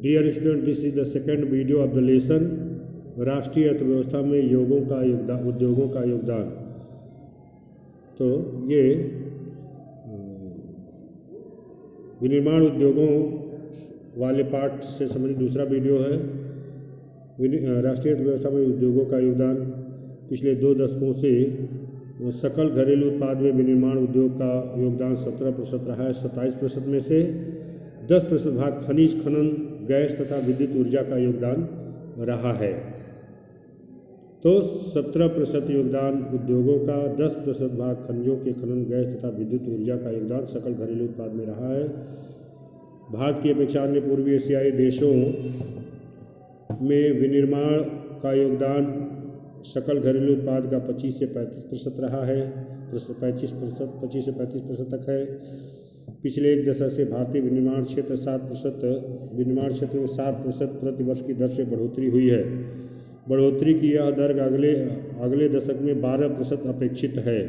Dear student, this is the second video of the lesson राष्ट्रीय अर्थव्यवस्था में उद्योगों का योगदान। तो ये विनिर्माण उद्योगों वाले पार्ट से संबंधित दूसरा वीडियो है। राष्ट्रीय अर्थव्यवस्था में उद्योगों का योगदान पिछले 2 दशकों से सकल घरेलू उत्पाद में विनिर्माण उद्योग का योगदान 17% रहा है। 27% में से 10% भाग खनिज खनन, गैस तथा विद्युत ऊर्जा का योगदान रहा है। तो 17% योगदान उद्योगों का, 10% भाग खनिजों के खनन, गैस तथा विद्युत ऊर्जा का योगदान सकल घरेलू उत्पाद में रहा है। भारत की अपेक्षा अन्य पूर्वी एशियाई देशों में विनिर्माण का योगदान सकल घरेलू उत्पाद का 25 से 35% रहा है। 25 से 35% तक है। पिछले 1 दशक से भारतीय विनिर्माण क्षेत्र में 7% प्रति वर्ष की दर से बढ़ोतरी हुई है। बढ़ोतरी की यह दर अगले दशक में 12% अपेक्षित है।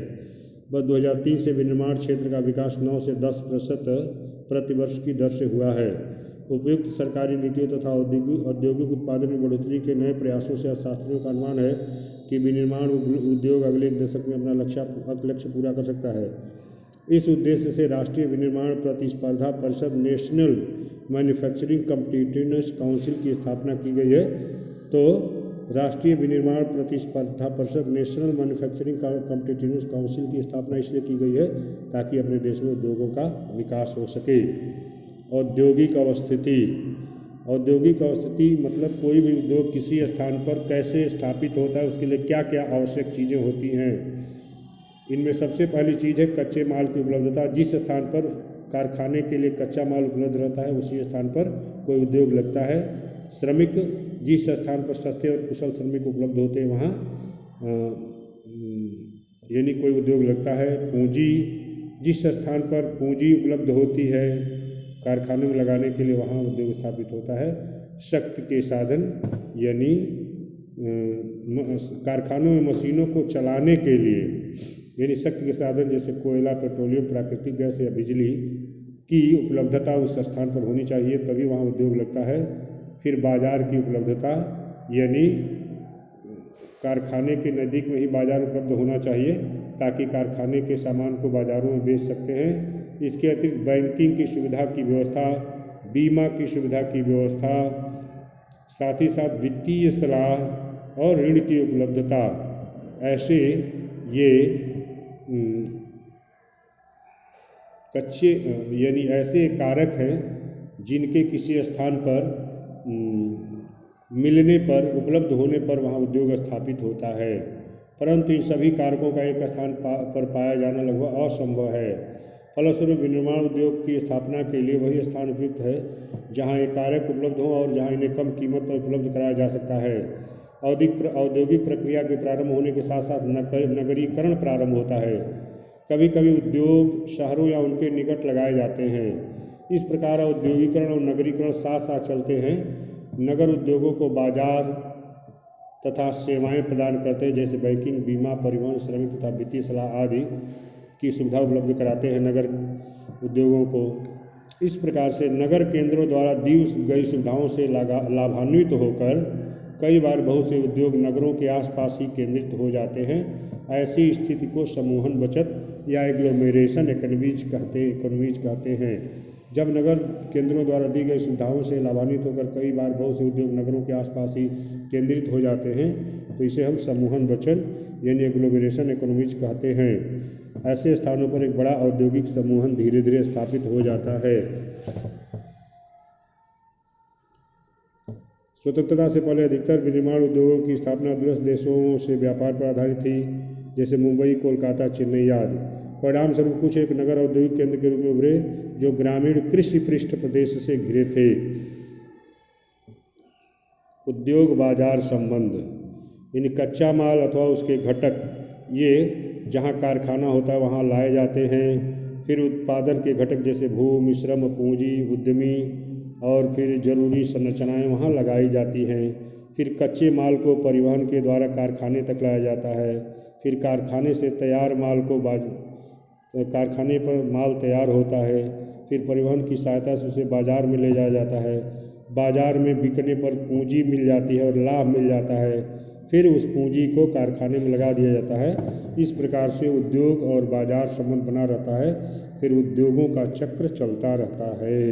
बस 2003 से विनिर्माण क्षेत्र का विकास 9 से 10% प्रति वर्ष की दर से हुआ है। उपयुक्त सरकारी नीतियों तथा औद्योगिक उत्पादन में बढ़ोतरी के नए प्रयासों से अर्थशास्त्रियों का अनुमान है कि विनिर्माण उद्योग अगले 1 दशक में अपना लक्ष्य पूरा कर सकता है। इस उद्देश्य से राष्ट्रीय विनिर्माण प्रतिस्पर्धा परिषद नेशनल मैन्युफैक्चरिंग कॉम्पिटिटिवनेस काउंसिल की स्थापना की गई है। तो राष्ट्रीय विनिर्माण प्रतिस्पर्धा परिषद नेशनल मैन्युफैक्चरिंग कॉम्पिटिटिवनेस काउंसिल की स्थापना इसलिए की गई है ताकि अपने देश में उद्योगों का विकास हो सके। औद्योगिक अवस्थिति मतलब कोई भी उद्योग किसी स्थान पर कैसे स्थापित होता है, उसके लिए क्या क्या आवश्यक चीज़ें होती हैं। इनमें सबसे पहली चीज़ है कच्चे माल की उपलब्धता। जिस स्थान पर कारखाने के लिए कच्चा माल उपलब्ध रहता है उसी स्थान पर कोई उद्योग लगता है। श्रमिक, जिस स्थान पर सस्ते और कुशल श्रमिक उपलब्ध होते हैं वहाँ यानी कोई उद्योग लगता है। पूंजी, जिस स्थान पर पूंजी उपलब्ध होती है कारखानों में लगाने के लिए वहाँ उद्योग स्थापित होता है। शक्ति के साधन, यानी कारखानों में मशीनों को चलाने के लिए यानी शक्ति के साधन जैसे कोयला, पेट्रोलियम, प्राकृतिक गैस या बिजली की उपलब्धता उस स्थान पर होनी चाहिए, तभी वहाँ उद्योग लगता है। फिर बाजार की उपलब्धता, यानी कारखाने के नज़दीक में ही बाजार उपलब्ध होना चाहिए ताकि कारखाने के सामान को बाज़ारों में बेच सकते हैं। इसके अतिरिक्त बैंकिंग की सुविधा की व्यवस्था, बीमा की सुविधा की व्यवस्था, साथ ही साथ वित्तीय सलाह और ऋण की उपलब्धता, ऐसे ये ऐसे कारक हैं जिनके किसी स्थान पर मिलने पर, उपलब्ध होने पर वहाँ उद्योग स्थापित होता है। परंतु इन सभी कारकों का एक स्थान पर पाया जाना लगभग असंभव है। फलस्वरूप विनिर्माण उद्योग की स्थापना के लिए वही स्थान उपयुक्त है जहाँ ये कारक उपलब्ध हो और जहाँ इन्हें कम कीमत पर उपलब्ध कराया जा सकता है। औद्योगिक प्रक्रिया के प्रारंभ होने के साथ साथ नगरीकरण प्रारंभ होता है। कभी कभी उद्योग शहरों या उनके निकट लगाए जाते हैं। इस प्रकार औद्योगिकरण और नगरीकरण साथ साथ चलते हैं। नगर उद्योगों को बाजार तथा सेवाएं प्रदान करते हैं जैसे बैंकिंग, बीमा, परिवहन, श्रमिक तथा वित्तीय सलाह आदि की सुविधा उपलब्ध कराते हैं नगर उद्योगों को। इस प्रकार से नगर केंद्रों द्वारा दी गई सुविधाओं से लाभान्वित होकर कई बार बहुत से उद्योग नगरों के आसपास ही केंद्रित हो जाते हैं। ऐसी स्थिति को समूहन बचत या एग्लोमेरेशन इकोनॉमीज कहते हैं। जब नगर केंद्रों द्वारा दी गई सुविधाओं से लाभान्वित होकर कई बार बहुत से उद्योग नगरों के आसपास ही केंद्रित हो जाते हैं तो इसे हम समूहन बचत यानी एग्लोमेरेशन इकोनॉमीज कहते हैं। ऐसे स्थानों पर एक बड़ा औद्योगिक समूहन धीरे धीरे स्थापित हो जाता है। स्वतंत्रता से पहले अधिकतर विनिर्माण उद्योगों की स्थापना दूरस्थ देशों से व्यापार पर आधारित थी जैसे मुंबई, कोलकाता, चेन्नई आदि। परिणाम स्वरूप कुछ एक नगर औद्योगिक केंद्र के रूप में उभरे जो ग्रामीण कृषि पृष्ठ प्रदेश से घिरे थे। उद्योग बाजार संबंध, यानी कच्चा माल अथवा उसके घटक ये जहाँ कारखाना होता है वहाँ लाए जाते हैं। फिर उत्पादन के घटक जैसे भूमि, श्रम, पूंजी, उद्यमी और फिर जरूरी संरचनाएं वहाँ लगाई जाती हैं। फिर कच्चे माल को परिवहन के द्वारा कारखाने तक लाया जाता है। फिर कारखाने से तैयार माल को कारखाने पर माल तैयार होता है। फिर परिवहन की सहायता से उसे बाजार में ले जाया जाता है। बाजार में बिकने पर पूंजी मिल जाती है और लाभ मिल जाता है, फिर उस पूंजी को कारखाने में लगा दिया जाता है। इस प्रकार से उद्योग और बाजार संबंध बना रहता है, फिर उद्योगों का चक्र चलता रहता है।